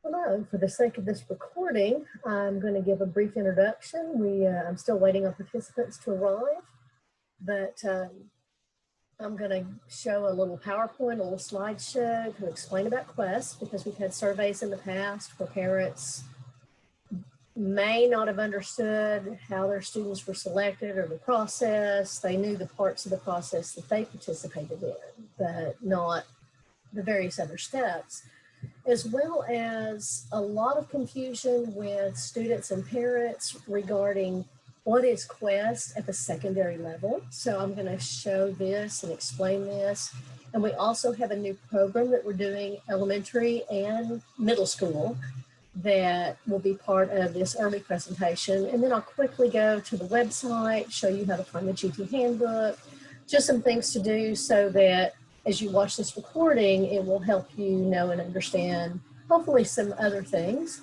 Hello, for the sake of this recording, I'm going to give a brief introduction. I'm still waiting on participants to arrive, but I'm going to show a little PowerPoint, a little slideshow to explain about Quest, because we've had surveys in the past where parents may not have understood how their students were selected or the process. They knew the parts of the process that they participated in, but not the various other steps, as well as a lot of confusion with students and parents regarding what is Quest at the secondary level. So I'm going to show this and explain this. And we also have a new program that we're doing elementary and middle school that will be part of this early presentation. And then I'll quickly go to the website, show you how to find the GT handbook, just some things to do so that as you watch this recording, it will help you know and understand, hopefully, some other things.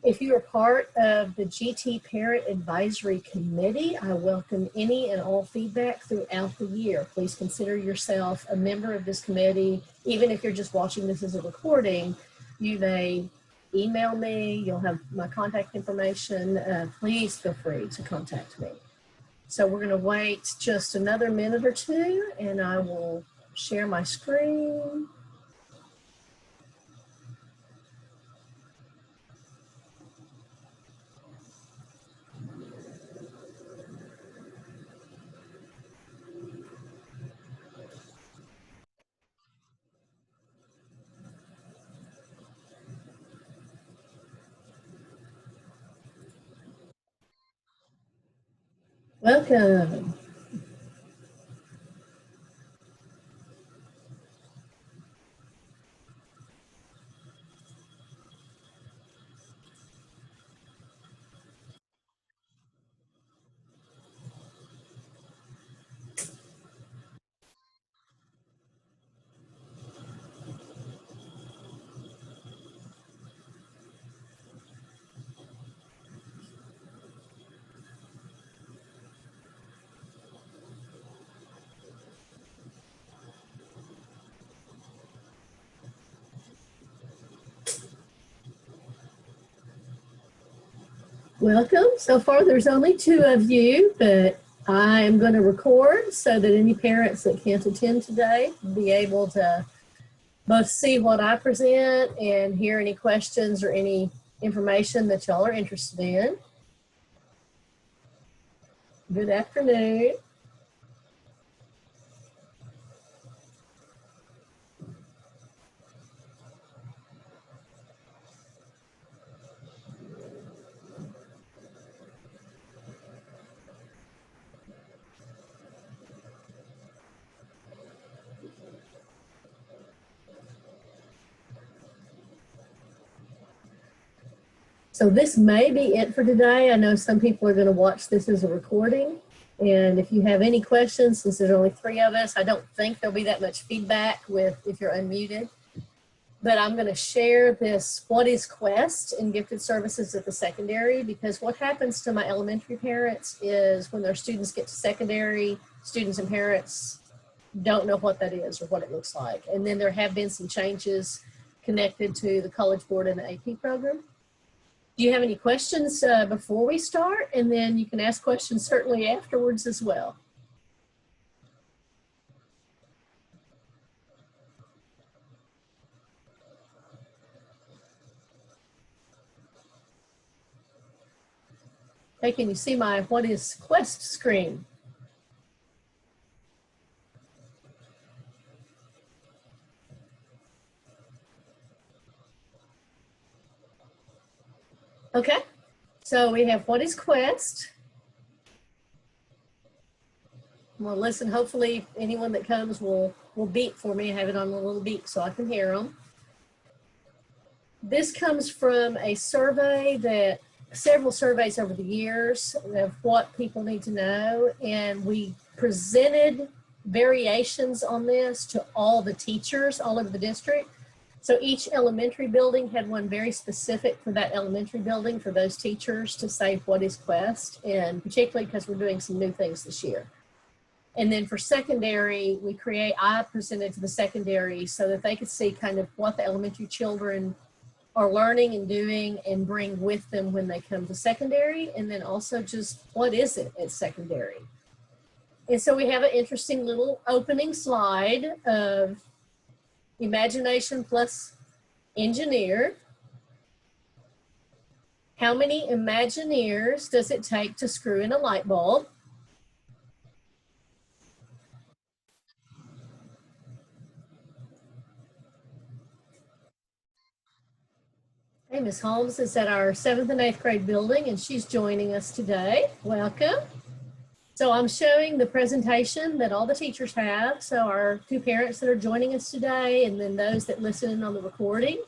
If you are part of the GT Parent Advisory Committee, I welcome any and all feedback throughout the year. Please consider yourself a member of this committee. Even if you're just watching this as a recording, you may email me, you'll have my contact information. Please feel free to contact me. So we're gonna wait just another minute or two and I will share my screen. Welcome. Welcome. So far, there's only 2 of you, but I am going to record so that any parents that can't attend today will be able to both see what I present and hear any questions or any information that y'all are interested in. Good afternoon. So this may be it for today. I know some people are going to watch this as a recording. And if you have any questions, since there's only 3 of us, I don't think there'll be that much feedback with if you're unmuted. But I'm going to share this, what is Quest in gifted services at the secondary, because what happens to my elementary parents is when their students get to secondary, students and parents don't know what that is or what it looks like. And then there have been some changes connected to the College Board and the AP program. Do you have any questions before we start? And then you can ask questions certainly afterwards as well. Okay, can you see my what is Quest screen? Okay, so we have what is Quest. Well, listen, hopefully anyone that comes will beep for me. I have it on a little beep so I can hear them. This comes from a survey that several surveys over the years of what people need to know. And we presented variations on this to all the teachers all over the district. So each elementary building had one very specific for that elementary building for those teachers to say what is Quest, and particularly because we're doing some new things this year. And then for secondary, I presented to the secondary so that they could see kind of what the elementary children are learning and doing and bring with them when they come to secondary, and then also just what is it at secondary. And so we have an interesting little opening slide of imagination plus engineer. How many Imagineers does it take to screw in a light bulb? Hey, Ms. Holmes is at our 7th and 8th grade building, and she's joining us today. Welcome. So I'm showing the presentation that all the teachers have. So our 2 parents that are joining us today, and then those that listen in on the recording,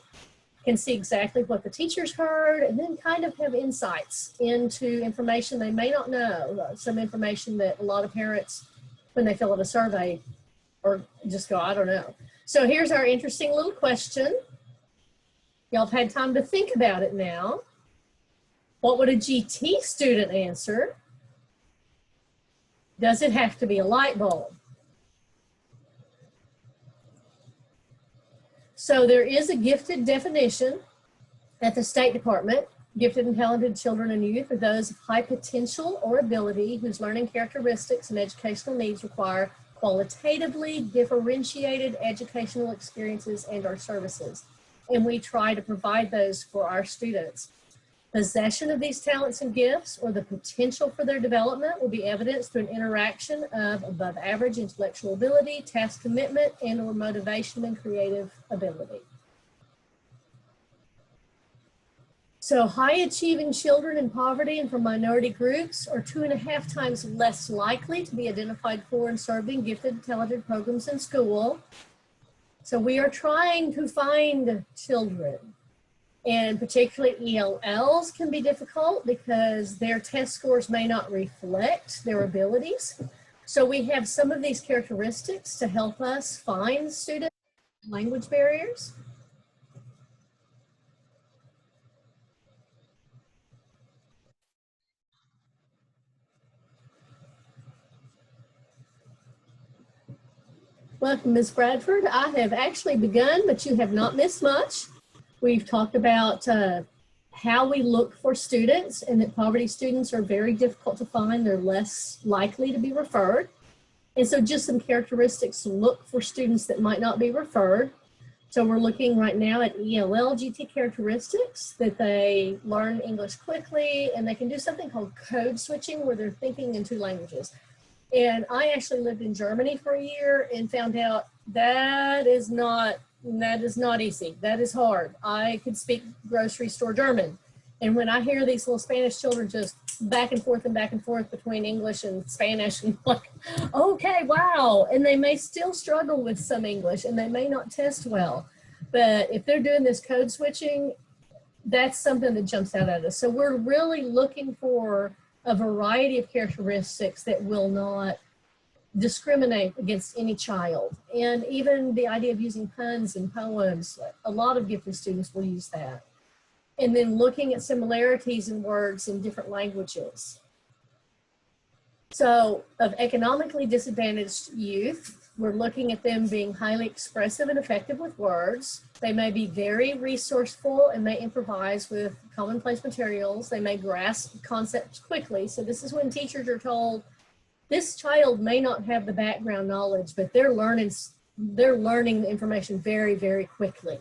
can see exactly what the teachers heard, and then kind of have insights into information they may not know, some information that a lot of parents, when they fill out a survey, or just go, I don't know. So here's our interesting little question. Y'all have had time to think about it now. What would a GT student answer? Does it have to be a light bulb? So there is a gifted definition at the State Department. Gifted and talented children and youth are those of high potential or ability whose learning characteristics and educational needs require qualitatively differentiated educational experiences and or services. And we try to provide those for our students. Possession of these talents and gifts or the potential for their development will be evidenced through an interaction of above average intellectual ability, task commitment, and or motivation and creative ability. So high achieving children in poverty and from minority groups are 2.5 times less likely to be identified for and served in gifted and talented programs in school. So we are trying to find children, and particularly ELLs can be difficult because their test scores may not reflect their abilities. So we have some of these characteristics to help us find students with language barriers. Welcome, Ms. Bradford. I have actually begun, but you have not missed much. We've talked about how we look for students, and that poverty students are very difficult to find. They're less likely to be referred. And so just some characteristics to look for students that might not be referred. So we're looking right now at ELL GT characteristics, that they learn English quickly and they can do something called code switching, where they're thinking in 2 languages. And I actually lived in Germany for a year and found out that is not easy. That is hard. I could speak grocery store German. And when I hear these little Spanish children just back and forth between English and Spanish, and like, okay, wow. And they may still struggle with some English and they may not test well. But if they're doing this code switching, that's something that jumps out at us. So we're really looking for a variety of characteristics that will not discriminate against any child. And even the idea of using puns and poems, a lot of gifted students will use that. And then looking at similarities in words in different languages. So of economically disadvantaged youth, we're looking at them being highly expressive and effective with words. They may be very resourceful and may improvise with commonplace materials. They may grasp concepts quickly. So this is when teachers are told, this child may not have the background knowledge, but they're learning the information very, very quickly.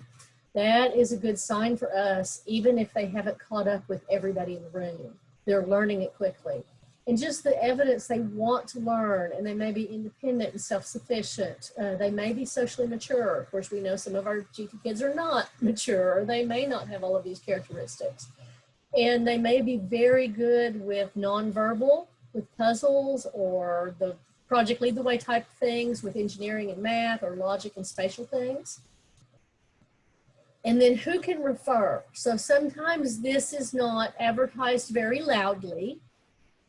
That is a good sign for us, even if they haven't caught up with everybody in the room. They're learning it quickly. And just the evidence they want to learn, and they may be independent and self-sufficient. They may be socially mature. Of course, we know some of our GT kids are not mature, or they may not have all of these characteristics. And they may be very good with nonverbal, with puzzles, or the project lead the way type of things, with engineering and math, or logic and spatial things. And then who can refer? So sometimes this is not advertised very loudly.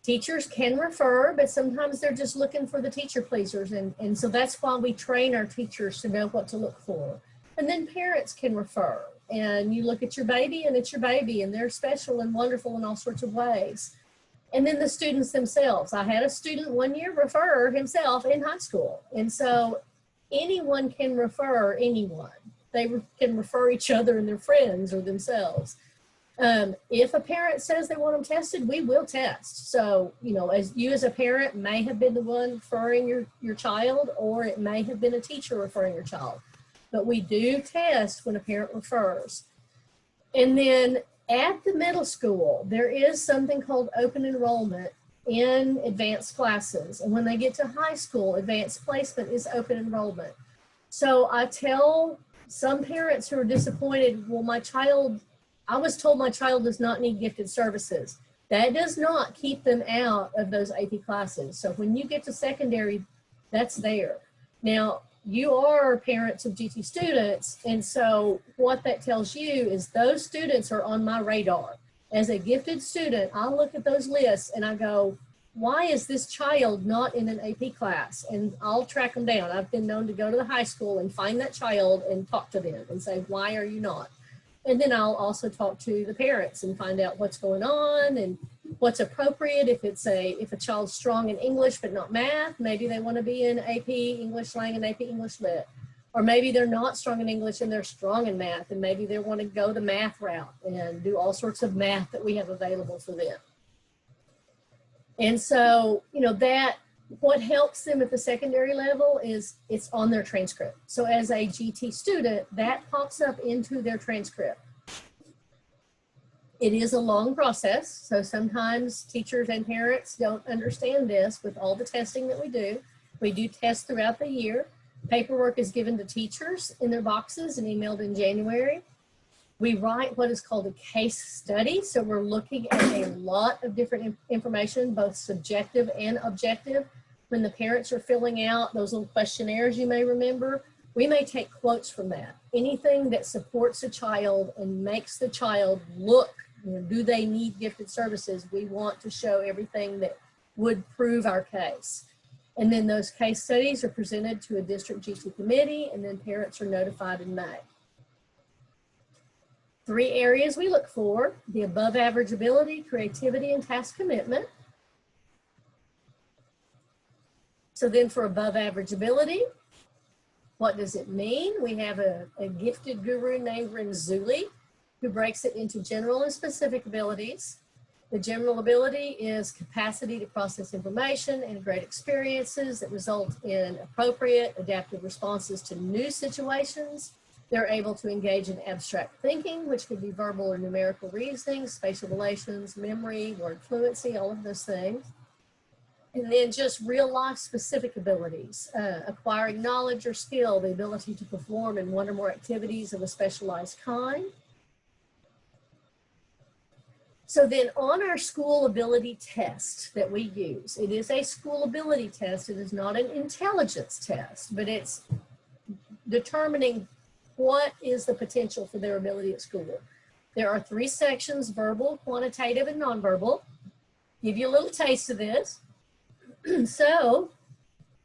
Teachers can refer, but sometimes they're just looking for the teacher pleasers. And so that's why we train our teachers to know what to look for. And then parents can refer. And you look at your baby, and it's your baby, and they're special and wonderful in all sorts of ways. And then the students themselves. I had a student one year refer himself in high school. And so anyone can refer anyone. they can refer each other and their friends or themselves. If a parent says they want them tested, we will test. So, you know, as you as a parent may have been the one referring your child, or it may have been a teacher referring your child. But we do test when a parent refers. And then at the middle school, there is something called open enrollment in advanced classes. And when they get to high school, advanced placement is open enrollment. So I tell some parents who are disappointed, well, I was told my child does not need gifted services. That does not keep them out of those AP classes. So when you get to secondary, that's there. Now, you are parents of GT students, and so what that tells you is those students are on my radar. As a gifted student, I look at those lists and I go, why is this child not in an AP class? And I'll track them down. I've been known to go to the high school and find that child and talk to them and say, why are you not? And then I'll also talk to the parents and find out what's going on and what's appropriate. If a child's strong in English but not math, maybe they want to be in AP English Lang and AP English Lit. Or maybe they're not strong in English and they're strong in math, and maybe they want to go the math route and do all sorts of math that we have available for them. And so, you know, what helps them at the secondary level is it's on their transcript. So as a GT student, that pops up into their transcript. It is a long process. So sometimes teachers and parents don't understand this with all the testing that we do. We do tests throughout the year. Paperwork is given to teachers in their boxes and emailed in January. We write what is called a case study. So we're looking at a lot of different information, both subjective and objective. When the parents are filling out those little questionnaires, you may remember, we may take quotes from that. Anything that supports a child and makes the child look, you know, do they need gifted services? We want to show everything that would prove our case. And then those case studies are presented to a district GT committee, and then parents are notified in May. 3 areas we look for: the above average ability, creativity, and task commitment. So then for above average ability, what does it mean? We have a gifted guru named Renzulli who breaks it into general and specific abilities. The general ability is capacity to process information, integrate experiences that result in appropriate adaptive responses to new situations. They're able to engage in abstract thinking, which could be verbal or numerical reasoning, spatial relations, memory, word fluency, all of those things. And then just real life specific abilities, acquiring knowledge or skill, the ability to perform in one or more activities of a specialized kind. So then on our school ability test that we use, it is a school ability test. It is not an intelligence test, but it's determining what is the potential for their ability at school. There are 3 sections: verbal, quantitative, and nonverbal. Give you a little taste of this. So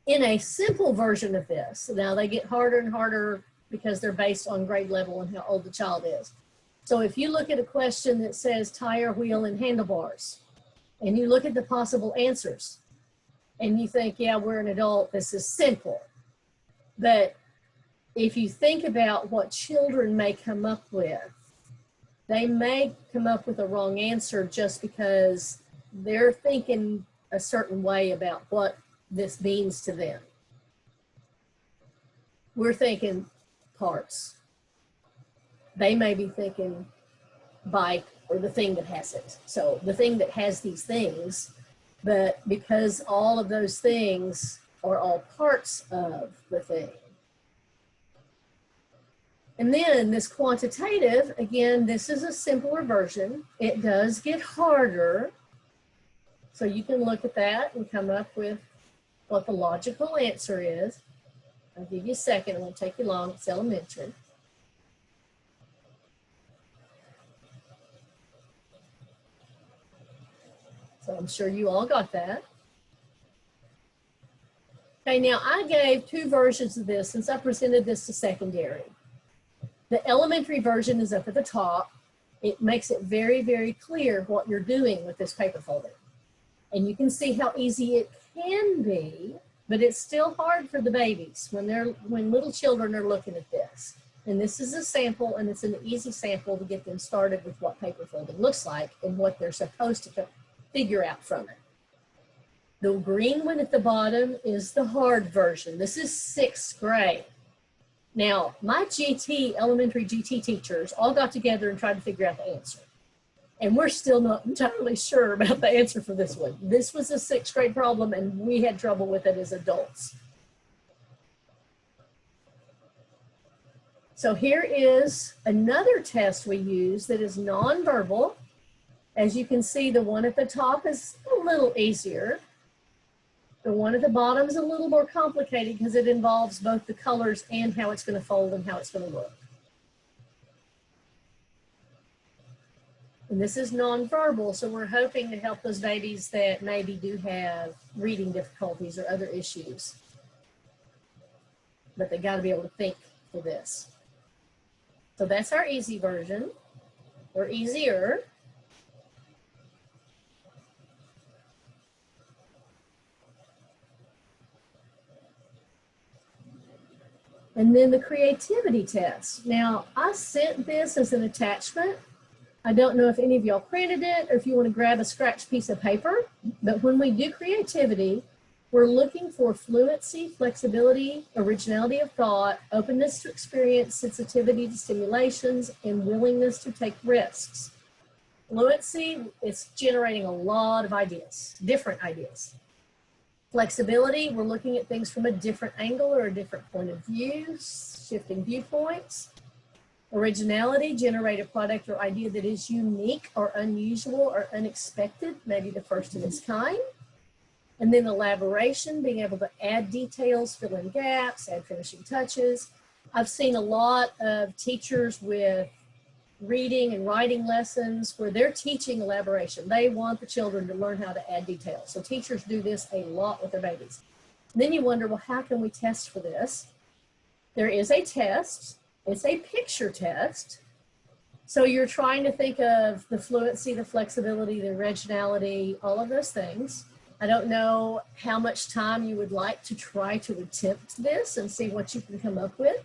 in a simple version of this, now they get harder and harder because they're based on grade level and how old the child is. So if you look at a question that says tire, wheel, and handlebars, and you look at the possible answers, and you think, yeah, we're an adult, this is simple. But if you think about what children may come up with, they may come up with a wrong answer just because they're thinking a certain way about what this means to them. We're thinking parts. They may be thinking bike or the thing that has it. So the thing that has these things, but because all of those things are all parts of the thing. And then this quantitative, again, this is a simpler version. It does get harder. So you can look at that and come up with what the logical answer is. I'll give you a second, it won't take you long, it's elementary. So I'm sure you all got that. Okay, now I gave 2 versions of this since I presented this to secondary. The elementary version is up at the top. It makes it very, very clear what you're doing with this paper folder. And you can see how easy it can be, but it's still hard for the babies when little children are looking at this. And this is a sample, and it's an easy sample to get them started with what paper folding looks like and what they're supposed to figure out from it. The green one at the bottom is the hard version. This is 6th grade. Now, my elementary GT teachers all got together and tried to figure out the answer. And we're still not entirely sure about the answer for this one. This was a 6th grade problem, and we had trouble with it as adults. So here is another test we use that is nonverbal. As you can see, the one at the top is a little easier. The one at the bottom is a little more complicated because it involves both the colors and how it's going to fold and how it's going to look. And this is nonverbal, so we're hoping to help those babies that maybe do have reading difficulties or other issues. But they got to be able to think for this. So that's our easy version, or easier. And then the creativity test. Now, I sent this as an attachment. I don't know if any of y'all printed it or if you want to grab a scratch piece of paper, but when we do creativity, we're looking for fluency, flexibility, originality of thought, openness to experience, sensitivity to stimulations, and willingness to take risks. Fluency is generating a lot of ideas, different ideas. Flexibility, we're looking at things from a different angle or a different point of view, shifting viewpoints. Originality, generate a product or idea that is unique or unusual or unexpected, maybe the first of its kind. And then elaboration, being able to add details, fill in gaps, add finishing touches. I've seen a lot of teachers with reading and writing lessons where they're teaching elaboration. They want the children to learn how to add details. So teachers do this a lot with their babies. And then you wonder, well, how can we test for this? There is a test. It's a picture test. So you're trying to think of the fluency, the flexibility, the originality, all of those things. I don't know how much time you would like to try to attempt this and see what you can come up with.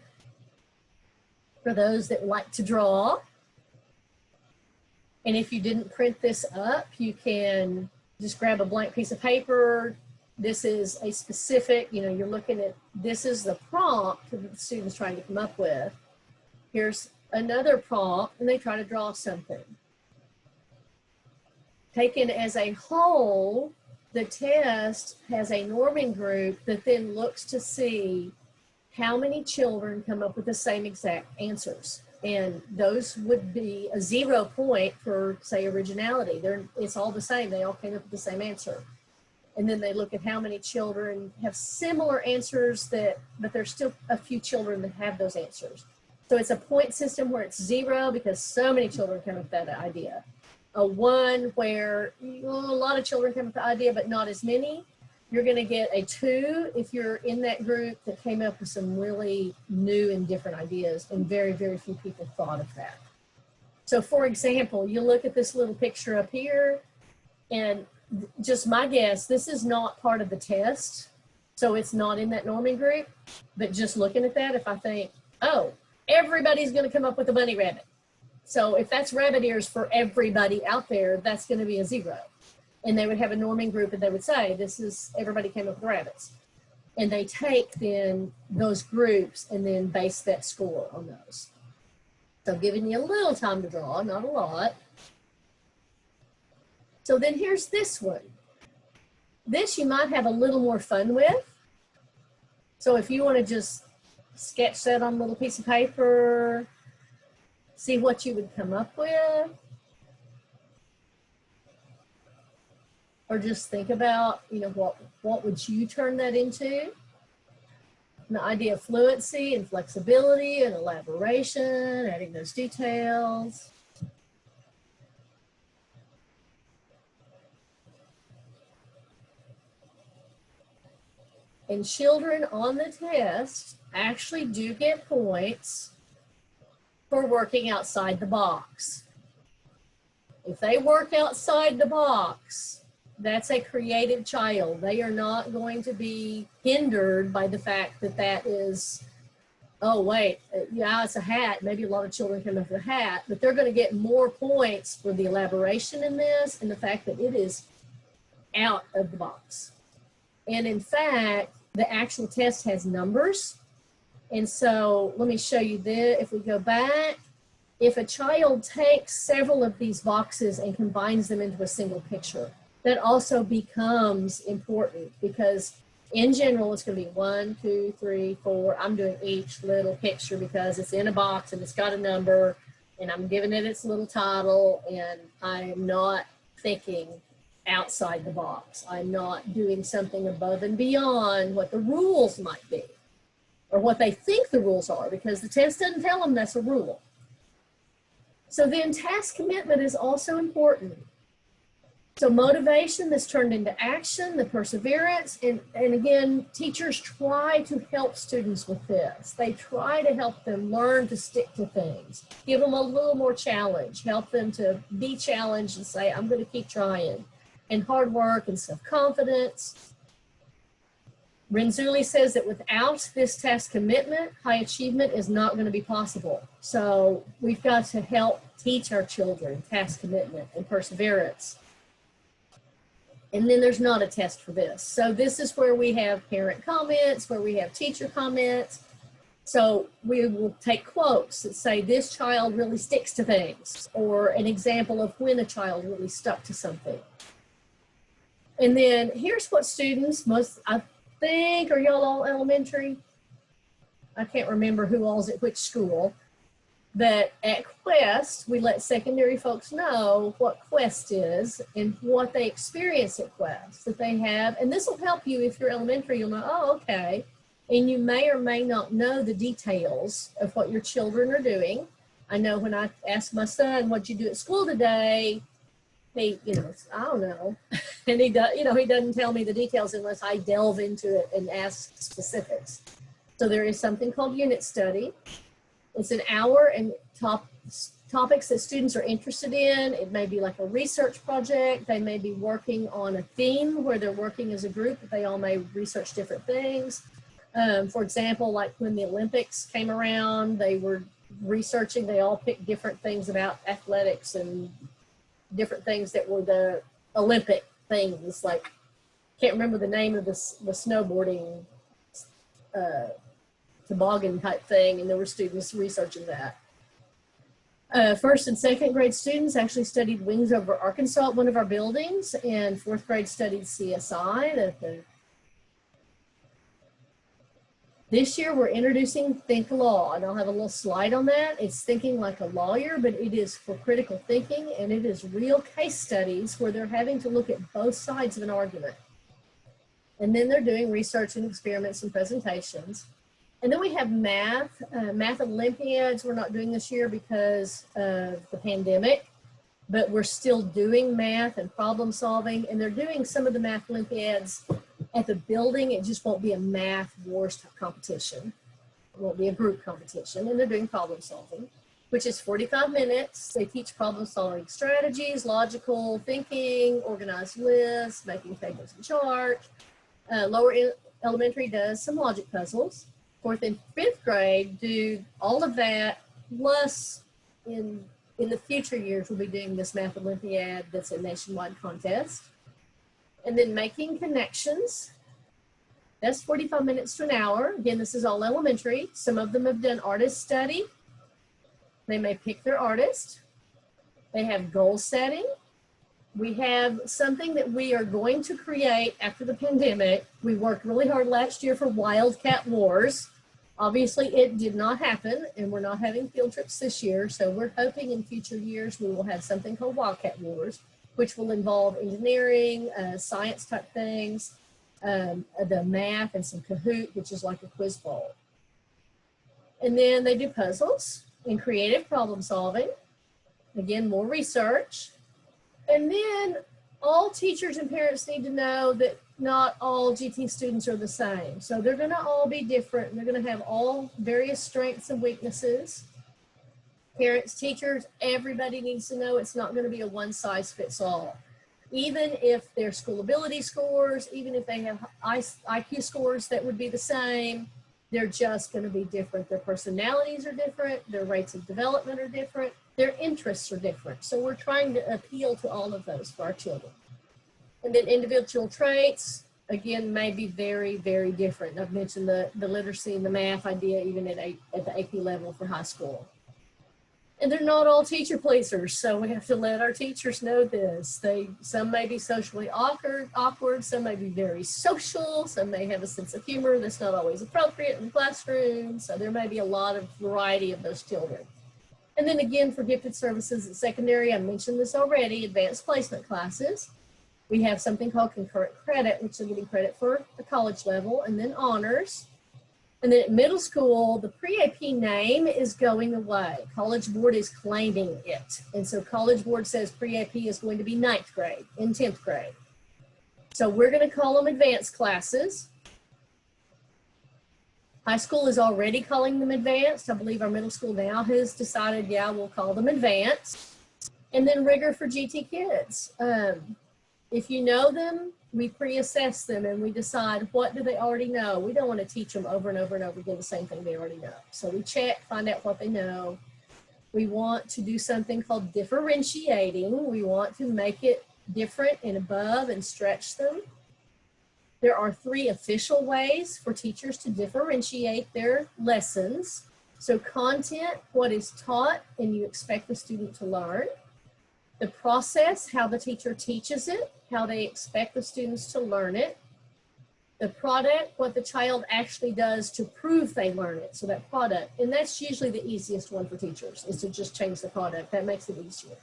For those that like to draw. And if you didn't print this up, you can just grab a blank piece of paper. This is a specific, you're looking at, this is the prompt that the student's trying to come up with. Here's another prompt, and they try to draw something. Taken as a whole, the test has a norming group that then looks to see how many children come up with the same exact answers. And those would be a 0 point for, say, originality. It's all the same. They all came up with the same answer. And then they look at how many children have similar answers but there's still a few children that have those answers. So it's a point system where it's 0 because so many children come up with that idea. A 1 where a lot of children come up with the idea, but not as many. You're going to get a 2 if you're in that group that came up with some really new and different ideas, and very, very few people thought of that. So for example, you look at this little picture up here, and just my guess, this is not part of the test, so it's not in that norming group, but just looking at that, if I think, oh, everybody's going to come up with a bunny rabbit. So if that's rabbit ears for everybody out there, that's going to be a 0. And they would have a norming group and they would say, this is, everybody came up with rabbits. And they take then those groups and then base that score on those. So I'm giving you a little time to draw, not a lot. So then here's this one. This you might have a little more fun with. So if you want to just sketch that on a little piece of paper, see what you would come up with. Or just think about, what would you turn that into? The idea of fluency and flexibility and elaboration, adding those details. And children on the test actually do get points for working outside the box. If they work outside the box, that's a creative child. They are not going to be hindered by the fact that that is oh, wait, yeah, it's a hat. Maybe a lot of children come up with a hat, but they're going to get more points for the elaboration in this and the fact that it is out of the box. And in fact, the actual test has numbers. And so let me show you this. If we go back, if a child takes several of these boxes and combines them into a single picture, that also becomes important, because in general, it's going to be 1, 2, 3, 4. I'm doing each little picture because it's in a box and it's got a number, and I'm giving it its little title, and I'm not thinking outside the box. I'm not doing something above and beyond what the rules might be or what they think the rules are, because the test doesn't tell them that's a rule. So then task commitment is also important. So motivation that's turned into action, the perseverance, and again, teachers try to help students with this. They try to help them learn to stick to things, give them a little more challenge, help them to be challenged and say, I'm going to keep trying, and hard work and self-confidence. Renzulli says that without this task commitment, high achievement is not going to be possible. So we've got to help teach our children task commitment and perseverance. And then there's not a test for this. So this is where we have parent comments, where we have teacher comments. So we will take quotes that say this child really sticks to things, or an example of when a child really stuck to something. And then here's what students, I think, are y'all all elementary? I can't remember who all's at which school. That at Quest, we let secondary folks know what Quest is and what they experience at Quest, that they have. And this will help you if you're elementary, you'll know, oh, okay. And you may or may not know the details of what your children are doing. I know when I ask my son, what'd you do at school today? He, I don't know. And he does, he doesn't tell me the details unless I delve into it and ask specifics. So there is something called unit study. It's an hour and topics that students are interested in. It may be like a research project. They may be working on a theme where they're working as a group, but they all may research different things. For example, like when the Olympics came around, they were researching, they all picked different things about athletics and different things that were the Olympic things. Like, can't remember the name of the snowboarding toboggan type thing, and there were students researching that. First and second grade students actually studied Wings Over Arkansas at one of our buildings, and fourth grade studied CSI. This year we're introducing Think Law, and I'll have a little slide on that. It's thinking like a lawyer, but it is for critical thinking, and it is real case studies where they're having to look at both sides of an argument. And then they're doing research and experiments and presentations. And then we have math, math Olympiads. We're not doing this year because of the pandemic, but we're still doing math and problem solving. And they're doing some of the math Olympiads at the building. It just won't be a math wars competition. It won't be a group competition. And they're doing problem solving, which is 45 minutes. They teach problem solving strategies, logical thinking, organized lists, making tables and charts. Lower elementary does some logic puzzles. Fourth and fifth grade do all of that, plus in the future years we'll be doing this math Olympiad that's a nationwide contest. And then making connections, that's 45 minutes to an hour. Again, this is all elementary. Some of them have done artist study. They may pick their artist. They have goal setting. We have something that we are going to create after the pandemic. We worked really hard last year for Wildcat Wars. Obviously, it did not happen, and we're not having field trips this year. So we're hoping in future years we will have something called Wildcat Wars, which will involve engineering, science type things, the math, and some Kahoot, which is like a quiz bowl. And then they do puzzles and creative problem solving. Again, more research. And then all teachers and parents need to know that not all GT students are the same. So they're going to all be different, and they're going to have all various strengths and weaknesses. Parents, teachers, everybody needs to know it's not going to be a one-size-fits-all. Even if their school ability scores, even if they have IQ scores that would be the same, They're just going to be different. Their personalities are different. Their rates of development are different. Their interests are different. So we're trying to appeal to all of those for our children. And then individual traits, again, may be very, very different. I've mentioned the literacy and the math idea even at the AP level for high school. And they're not all teacher pleasers, so we have to let our teachers know this. Some may be socially awkward, some may be very social, some may have a sense of humor that's not always appropriate in the classroom, so there may be a lot of variety of those children. And then again, for gifted services at secondary, I mentioned this already, advanced placement classes. We have something called concurrent credit, which is getting credit for the college level, and then honors. And then at middle school, the pre-AP name is going away. College Board is claiming it. And so College Board says pre-AP is going to be 9th grade and 10th grade. So we're going to call them advanced classes. High school is already calling them advanced. I believe our middle school now has decided, yeah, we'll call them advanced. And then rigor for GT kids. If you know them, we pre-assess them and we decide what do they already know. We don't want to teach them over and over and over again the same thing they already know. So we check, find out what they know. We want to do something called differentiating. We want to make it different and above and stretch them. There are 3 official ways for teachers to differentiate their lessons. So content, what is taught and you expect the student to learn. The process, how the teacher teaches it, how they expect the students to learn it. The product, what the child actually does to prove they learn it. So that product, and that's usually the easiest one for teachers, is to just change the product. That makes it easier.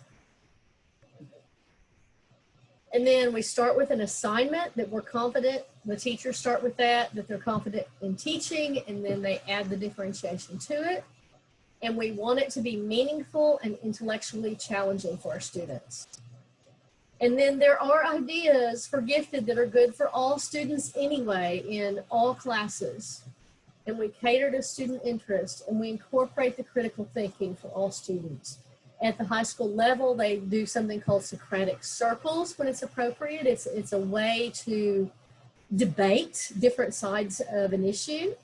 And then we start with an assignment that we're confident, the teachers start with that they're confident in teaching, and then they add the differentiation to it. And we want it to be meaningful and intellectually challenging for our students. And then there are ideas for gifted that are good for all students anyway in all classes. And we cater to student interest and we incorporate the critical thinking for all students. At the high school level, they do something called Socratic circles when it's appropriate. It's a way to debate different sides of an issue.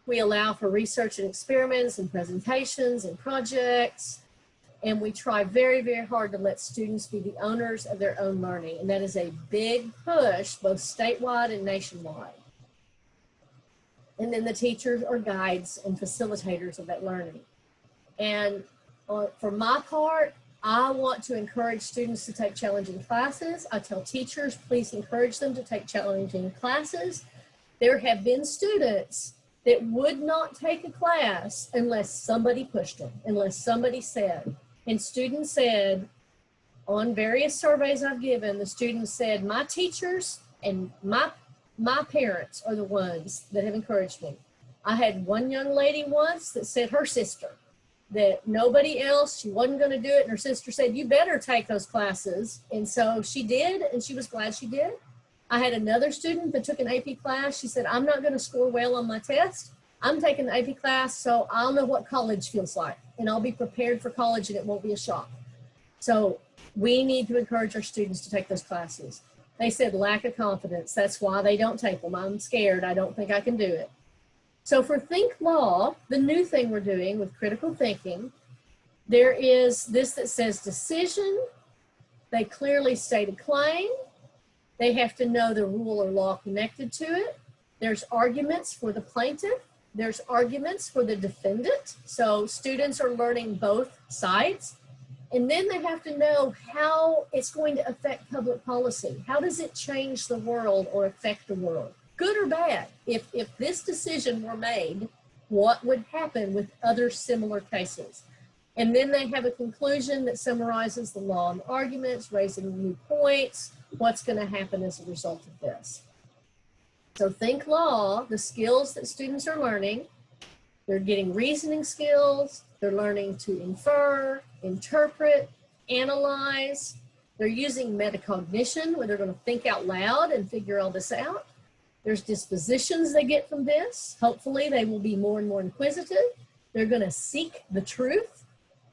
We allow for research and experiments and presentations and projects. And we try very, very hard to let students be the owners of their own learning. And that is a big push, both statewide and nationwide. And then the teachers are guides and facilitators of that learning. And for my part, I want to encourage students to take challenging classes. I tell teachers, please encourage them to take challenging classes. There have been students that would not take a class unless somebody pushed them, unless somebody said. And students said, on various surveys I've given, the students said, my teachers and my parents are the ones that have encouraged me. I had one young lady once that said her sister, that nobody else, she wasn't going to do it. And her sister said, you better take those classes. And so she did, and she was glad she did. I had another student that took an AP class. She said, I'm not going to score well on my test. I'm taking the AP class, so I'll know what college feels like. And I'll be prepared for college, and it won't be a shock. So we need to encourage our students to take those classes. They said lack of confidence. That's why they don't take them. I'm scared. I don't think I can do it. So for Think Law, the new thing we're doing with critical thinking, there is this that says decision. They clearly state a claim. They have to know the rule or law connected to it. There's arguments for the plaintiff. There's arguments for the defendant. So students are learning both sides. And then they have to know how it's going to affect public policy. How does it change the world or affect the world? Good or bad? If this decision were made, what would happen with other similar cases? And then they have a conclusion that summarizes the law and arguments, raising new points, what's going to happen as a result of this. So Think Law, the skills that students are learning, they're getting reasoning skills, they're learning to infer, interpret, analyze, they're using metacognition where they're going to think out loud and figure all this out. There's dispositions they get from this. Hopefully they will be more and more inquisitive. They're going to seek the truth.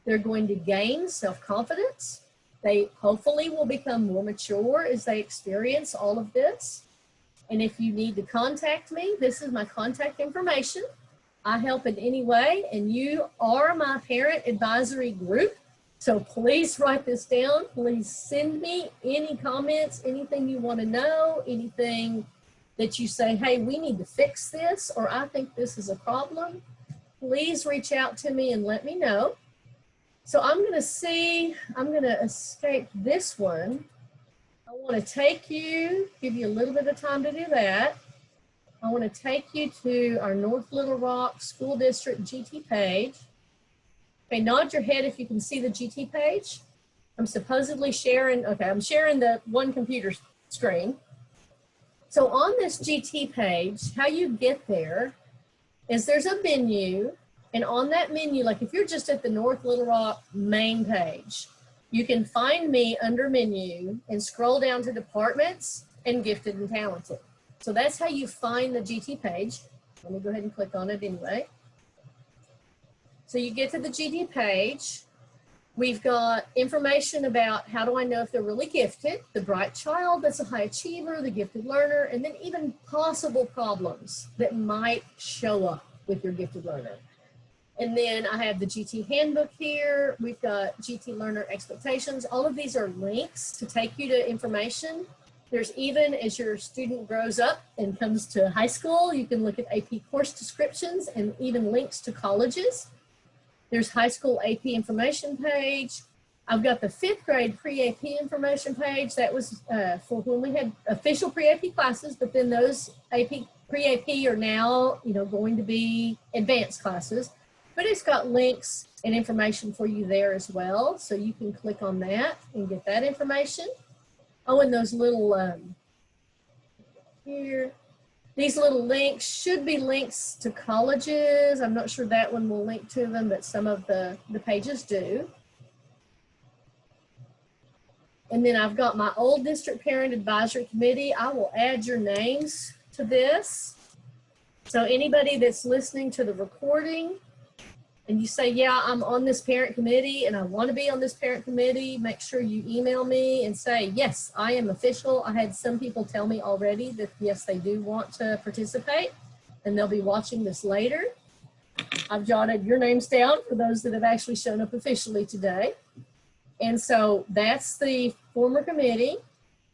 They're going to gain self-confidence. They hopefully will become more mature as they experience all of this. And if you need to contact me, this is my contact information. I help in any way, and you are my parent advisory group. So please write this down. Please send me any comments, anything you want to know, anything that you say, hey, we need to fix this, or I think this is a problem. Please reach out to me and let me know. So I'm going to escape this one. I want to give you a little bit of time to do that. I want to take you to our North Little Rock School District GT page. Okay, nod your head if you can see the GT page. I'm supposedly sharing, okay, I'm sharing the one computer screen. So on this GT page, how you get there is there's a menu, and on that menu, like if you're just at the North Little Rock main page, you can find me under menu and scroll down to departments and gifted and talented. So that's how you find the GT page. Let me go ahead and click on it anyway. So you get to the GT page. We've got information about how do I know if they're really gifted, the bright child that's a high achiever, the gifted learner, and then even possible problems that might show up with your gifted learner. And then I have the GT handbook here. We've got GT learner expectations. All of these are links to take you to information. There's even, as your student grows up and comes to high school, you can look at AP course descriptions and even links to colleges. There's high school AP information page. I've got the 5th grade pre-AP information page. That was for when we had official pre-AP classes, but then those pre-AP are now, going to be advanced classes. But it's got links and information for you there as well. So you can click on that and get that information. Oh, and those little, here, these little links should be links to colleges. I'm not sure that one will link to them, but some of the pages do. And then I've got my old district parent advisory committee. I will add your names to this. So anybody that's listening to the recording, and you say, yeah, I'm on this parent committee and I want to be on this parent committee, make sure you email me and say, yes, I am official. I had some people tell me already that, yes, they do want to participate and they'll be watching this later. I've jotted your names down for those that have actually shown up officially today. And so that's the former committee.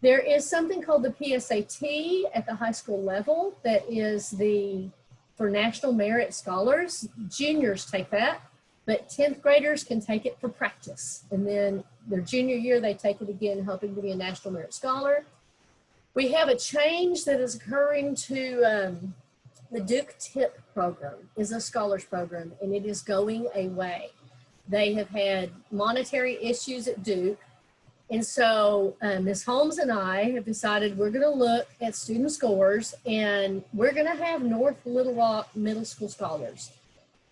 There is something called the PSAT at the high school level that is for National Merit Scholars. Juniors take that, but 10th graders can take it for practice. And then their junior year, they take it again, hoping to be a National Merit Scholar. We have a change that is occurring to the Duke TIP program is a scholars program, and it is going away. They have had monetary issues at Duke. And so Ms. Holmes and I have decided we're going to look at student scores, and we're going to have North Little Rock Middle School Scholars.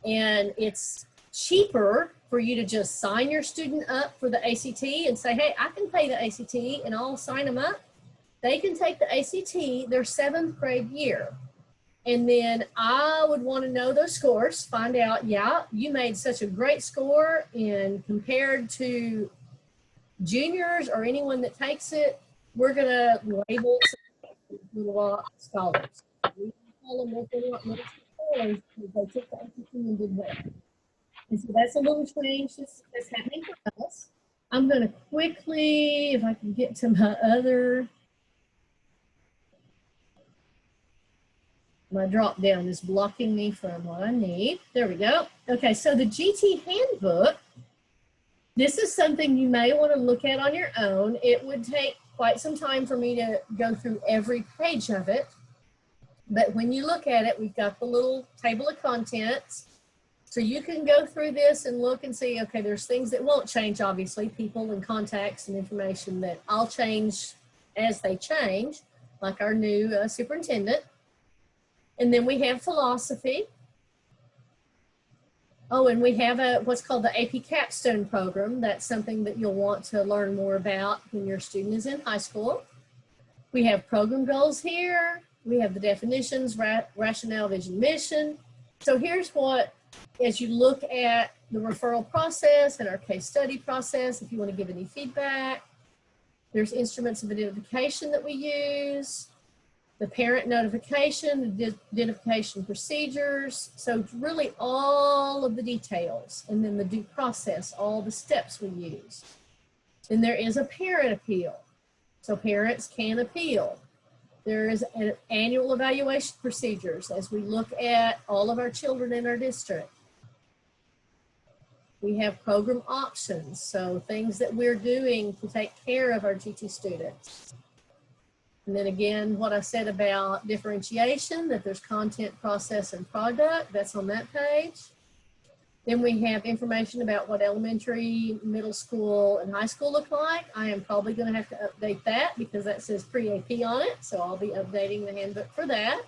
And it's cheaper for you to just sign your student up for the ACT and say, hey, I can pay the ACT and I'll sign them up. They can take the ACT their 7th grade year. And then I would want to know those scores, find out, yeah, you made such a great score, and compared to juniors or anyone that takes it, we're going to label Little Rock scholars. We call them Little Rock Middle School scholars because they took the ACT and did well. And so that's a little change that's happening for us. I'm going to quickly, if I can get to my drop down is blocking me from what I need. There we go. Okay, so the GT handbook, this is something you may want to look at on your own. It would take quite some time for me to go through every page of it. But when you look at it, we've got the little table of contents. So you can go through this and look and see, okay, there's things that won't change, obviously, people and contacts and information that I'll change as they change, like our new superintendent. And then we have philosophy. Oh, and we have what's called the AP Capstone program. That's something that you'll want to learn more about when your student is in high school. We have program goals here. We have the definitions, rationale, vision, mission. So here's what, as you look at the referral process and our case study process, if you want to give any feedback, there's instruments of identification that we use. the parent notification, the identification procedures. So really all of the details, and then the due process, all the steps we use. Then there is a parent appeal. So parents can appeal. There is an annual evaluation procedures as we look at all of our children in our district. We have program options, so things that we're doing to take care of our GT students. And then again, what I said about differentiation, that there's content, process, and product, that's on that page. Then we have information about what elementary, middle school, and high school look like. I am probably going to have to update that because that says pre-AP on it, so I'll be updating the handbook for that.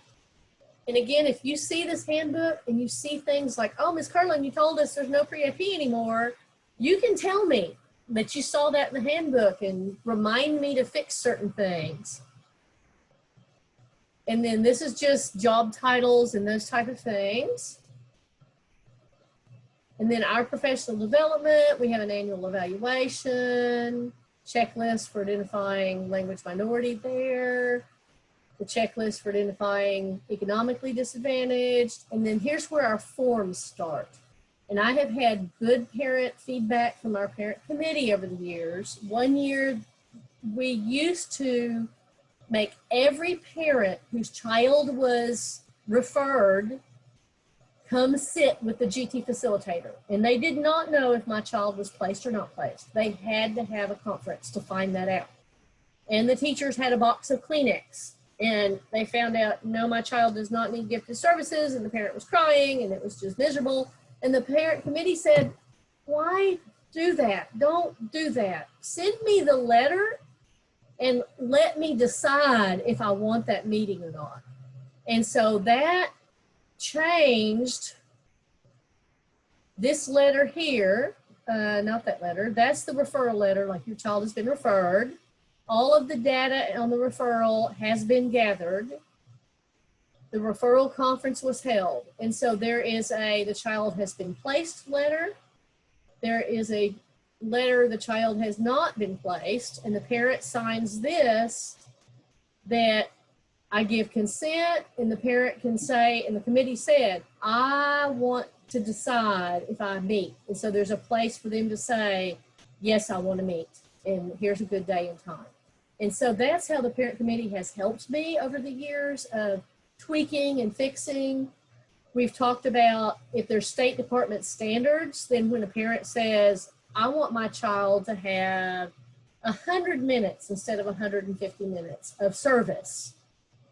And again, if you see this handbook and you see things like, oh, Ms. Carlin, you told us there's no pre-AP anymore, you can tell me that you saw that in the handbook and remind me to fix certain things. And then this is just job titles and those type of things. And then our professional development, we have an annual evaluation, checklist for identifying language minority there, the checklist for identifying economically disadvantaged. And then here's where our forms start. And I have had good parent feedback from our parent committee over the years. One year, we used to make every parent whose child was referred come sit with the GT facilitator. And they did not know if my child was placed or not placed. They had to have a conference to find that out. And the teachers had a box of Kleenex. And they found out, no, my child does not need gifted services. And the parent was crying and it was just miserable. And the parent committee said, why do that? Don't do that. Send me the letter and let me decide if I want that meeting or not. And so that changed this letter here, not that letter, that's the referral letter, like your child has been referred. All of the data on the referral has been gathered. The referral conference was held. And so there is the child has been placed letter. There is a letter, the child has not been placed, and the parent signs this, that I give consent, and the parent can say, and the committee said, I want to decide if I meet. And so there's a place for them to say, yes, I want to meet, and here's a good day and time. And so that's how the parent committee has helped me over the years of tweaking and fixing. We've talked about if there's State Department standards, then when a parent says, I want my child to have 100 minutes instead of 150 minutes of service.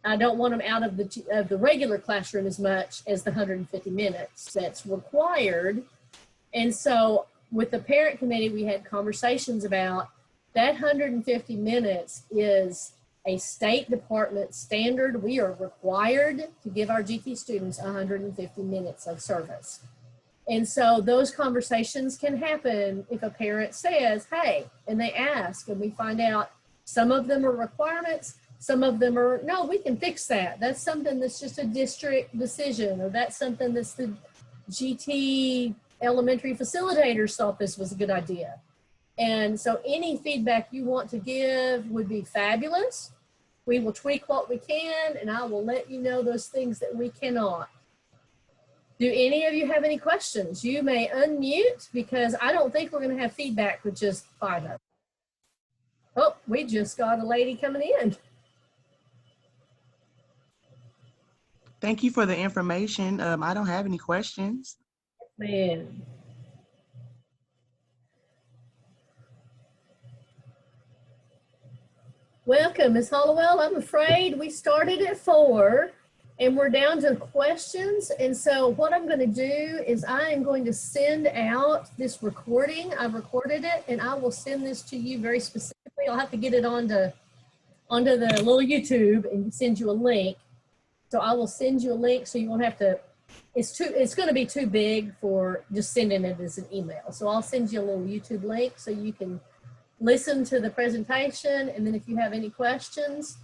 I don't want them out of the regular classroom as much as the 150 minutes that's required. And so with the parent committee, we had conversations about that 150 minutes is a State Department standard. We are required to give our GT students 150 minutes of service. And so those conversations can happen if a parent says, hey, and they ask, and we find out some of them are requirements, some of them are, no, we can fix that. That's something that's just a district decision, or that's something that's the GT elementary facilitators thought this was a good idea. And so any feedback you want to give would be fabulous. We will tweak what we can, and I will let you know those things that we cannot. Do any of you have any questions? You may unmute because I don't think we're going to have feedback with just 5 of us. Oh, we just got a lady coming in. Thank you for the information. I don't have any questions. Man. Welcome, Ms. Hollowell. I'm afraid we started at 4 and we're down to questions. And so what I'm going to do is I am going to send out this recording. I've recorded it and I will send this to you very specifically. I'll have to get it onto the little YouTube and send you a link. So I will send you a link so you won't have to, it's going to be too big for just sending it as an email. So I'll send you a little YouTube link so you can listen to the presentation. And then if you have any questions,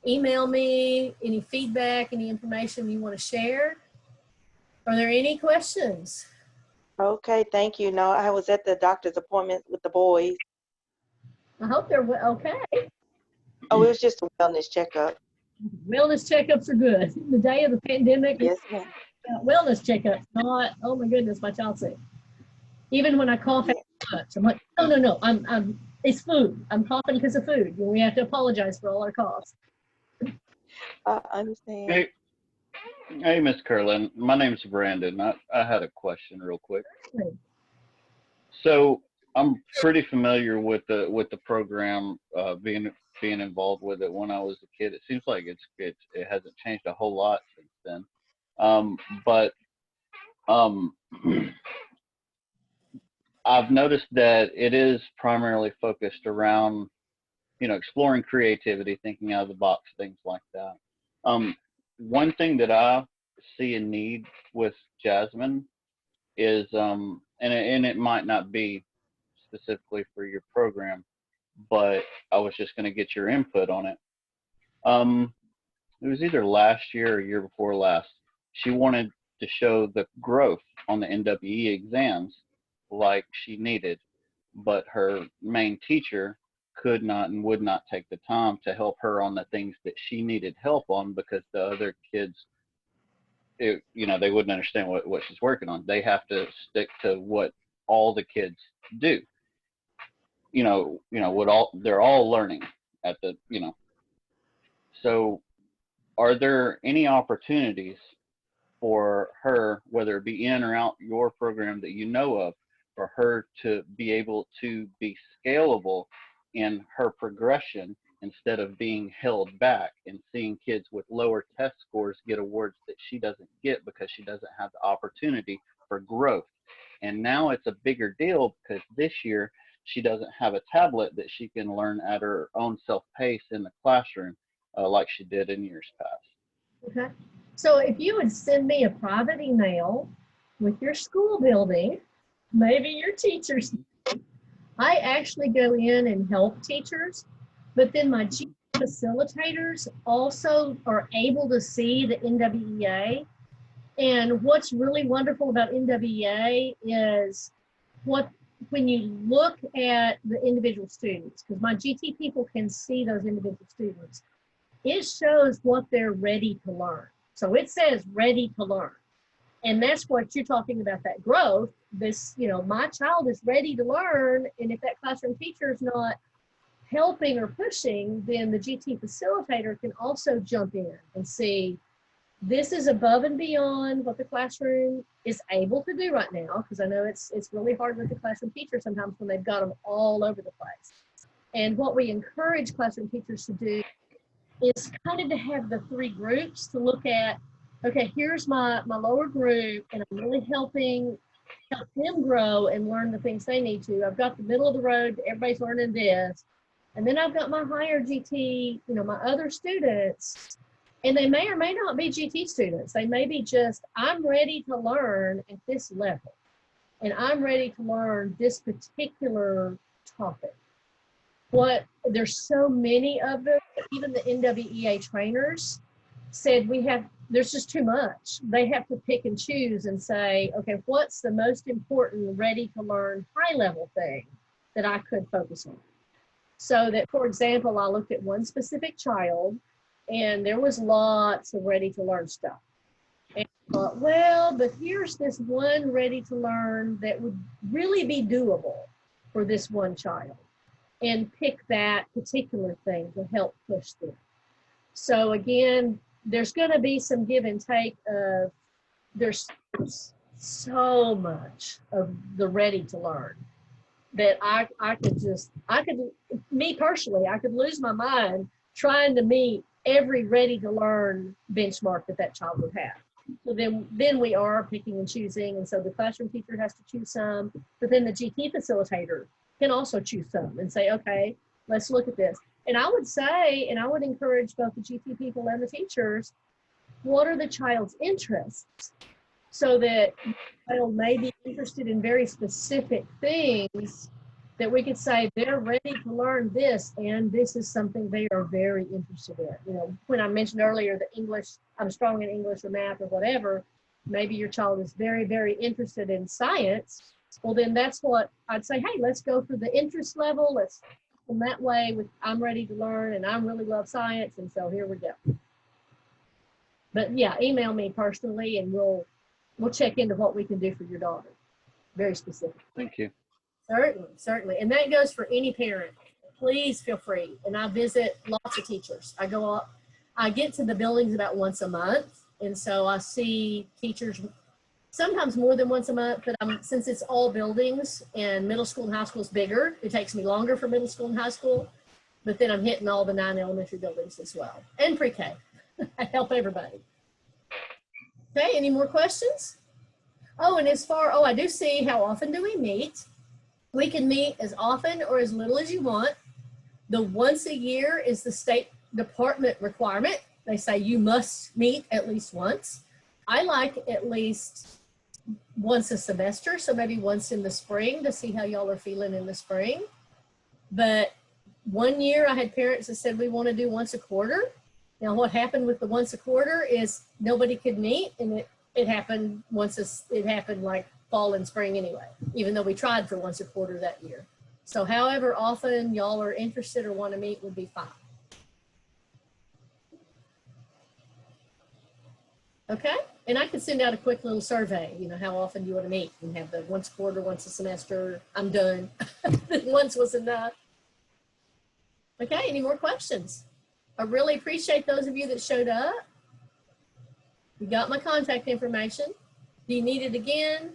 email me, any feedback, any information you want to share. Are there any questions? Okay, thank you. No, I was at the doctor's appointment with the boys. I hope they're okay. Oh, it was just a wellness checkup. Wellness checkups are good. The day of the pandemic, Yes, ma'am. wellness checkups, not, oh my goodness, my child's sick. Even when I cough Yeah. after lunch, I'm like, no, it's food. I'm coughing because of food. And we have to apologize for all our coughs. I understand. Hey, Miss Curlin. My name's Brandon. I had a question real quick. So I'm pretty familiar with the program, being involved with it when I was a kid. It seems like it hasn't changed a whole lot since then. But I've noticed that it is primarily focused around, exploring creativity, thinking out of the box, things like that. One thing that I see a need with Jasmine is, and it might not be specifically for your program, but I was just going to get your input on it. It was either last year or year before last. She wanted to show the growth on the NWE exams like she needed, but her main teacher could not and would not take the time to help her on the things that she needed help on because the other kids, they wouldn't understand what she's working on. They have to stick to what all the kids do. They're all learning at the. So are there any opportunities for her, whether it be in or out your program that you know of, for her to be able to be scalable in her progression instead of being held back and seeing kids with lower test scores get awards that she doesn't get because she doesn't have the opportunity for growth? And now it's a bigger deal because this year she doesn't have a tablet that she can learn at her own self-pace in the classroom like she did in years past. Okay. So if you would send me a private email with your school building, maybe your teachers, I actually go in and help teachers, but then my GT facilitators also are able to see the NWEA. And what's really wonderful about NWEA is when you look at the individual students, because my GT people can see those individual students, it shows what they're ready to learn. So it says ready to learn. And that's what you're talking about, that growth. My child is ready to learn. And if that classroom teacher is not helping or pushing, then the GT facilitator can also jump in and see, this is above and beyond what the classroom is able to do right now. Because I know it's really hard with the classroom teacher sometimes when they've got them all over the place. And what we encourage classroom teachers to do is kind of to have the three groups to look at, okay, here's my lower group, and I'm really help them grow and learn the things they need to. I've got the middle of the road, everybody's learning this. And then I've got my higher GT, my other students, and they may or may not be GT students. They may be just, I'm ready to learn at this level, and I'm ready to learn this particular topic. There's so many of them, even the NWEA trainers said there's just too much. They have to pick and choose and say, okay, what's the most important ready to learn high level thing that I could focus on? So that, for example, I looked at one specific child and there was lots of ready to learn stuff. And I thought, well, but here's this one ready to learn that would really be doable for this one child, and pick that particular thing to help push them. So again, there's going to be some give and take of, there's so much of the ready to learn that me personally, I could lose my mind trying to meet every ready to learn benchmark that child would have. So then we are picking and choosing. And so the classroom teacher has to choose some, but then the GT facilitator can also choose some and say, okay, let's look at this. And I would say, and I would encourage both the GT people and the teachers, what are the child's interests? So that the child may be interested in very specific things that we could say they're ready to learn this, and this is something they are very interested in. When I mentioned earlier the English, I'm strong in English or math or whatever, maybe your child is very, very interested in science. Well, then that's what I'd say, hey, let's go for the interest level. Let's, in that way, I'm ready to learn and I really love science. And so here we go. But yeah, email me personally and we'll check into what we can do for your daughter. Very specific. Thank you. Certainly, certainly. And that goes for any parent. Please feel free. And I visit lots of teachers. I get to the buildings about once a month. And so I see teachers sometimes more than once a month, but since it's all buildings and middle school and high school is bigger, it takes me longer for middle school and high school. But then I'm hitting all the 9 elementary buildings as well, and pre-K. I help everybody. Okay, any more questions? Oh, and I do see how often do we meet. We can meet as often or as little as you want. The once a year is the State Department requirement. They say you must meet at least once. I like at least once a semester, so maybe once in the spring to see how y'all are feeling in the spring. But one year I had parents that said we want to do once a quarter. Now what happened with the once a quarter is nobody could meet, and it happened like fall and spring anyway, even though we tried for once a quarter that year. So however often y'all are interested or want to meet would be fine. Okay, and I could send out a quick little survey, how often do you want to meet, and have the once a quarter, once a semester, I'm done. Once was enough. Okay, any more questions? I really appreciate those of you that showed up. You got my contact information. Do you need it again?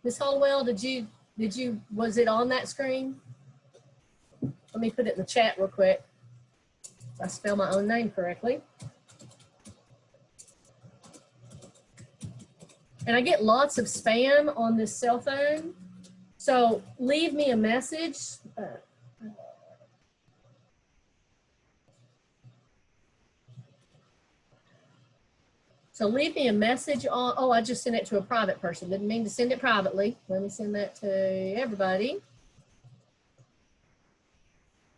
Ms. Hollowell, was it on that screen? Let me put it in the chat real quick. So I spell my own name correctly. And I get lots of spam on this cell phone. So leave me a message. So leave me a message on, I just sent it to a private person. Didn't mean to send it privately. Let me send that to everybody.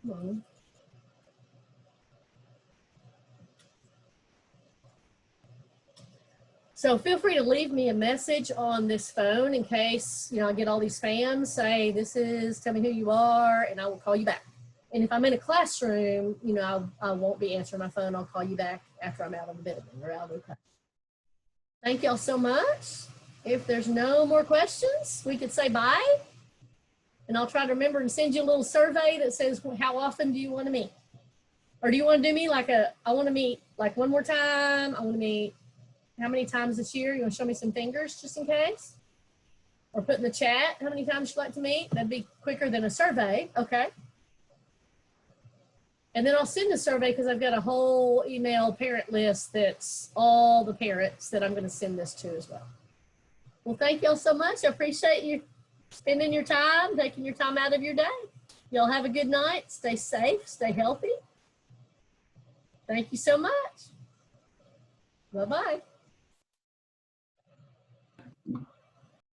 Come on. So feel free to leave me a message on this phone in case, I get all these spams. Say, tell me who you are, and I will call you back. And if I'm in a classroom, I won't be answering my phone. I'll call you back after I'm out of the building or out of the class. Thank y'all so much. If there's no more questions, we could say bye. And I'll try to remember and send you a little survey that says, how often do you want to meet? Or do you want to do me I want to meet like one more time. I want to meet how many times this year? You want to show me some fingers just in case? Or put in the chat how many times you'd like to meet? That'd be quicker than a survey. Okay. And then I'll send a survey because I've got a whole email parent list that's all the parents that I'm going to send this to as well. Well, thank y'all so much. I appreciate you spending your time, taking your time out of your day. Y'all have a good night. Stay safe, stay healthy. Thank you so much. Bye-bye.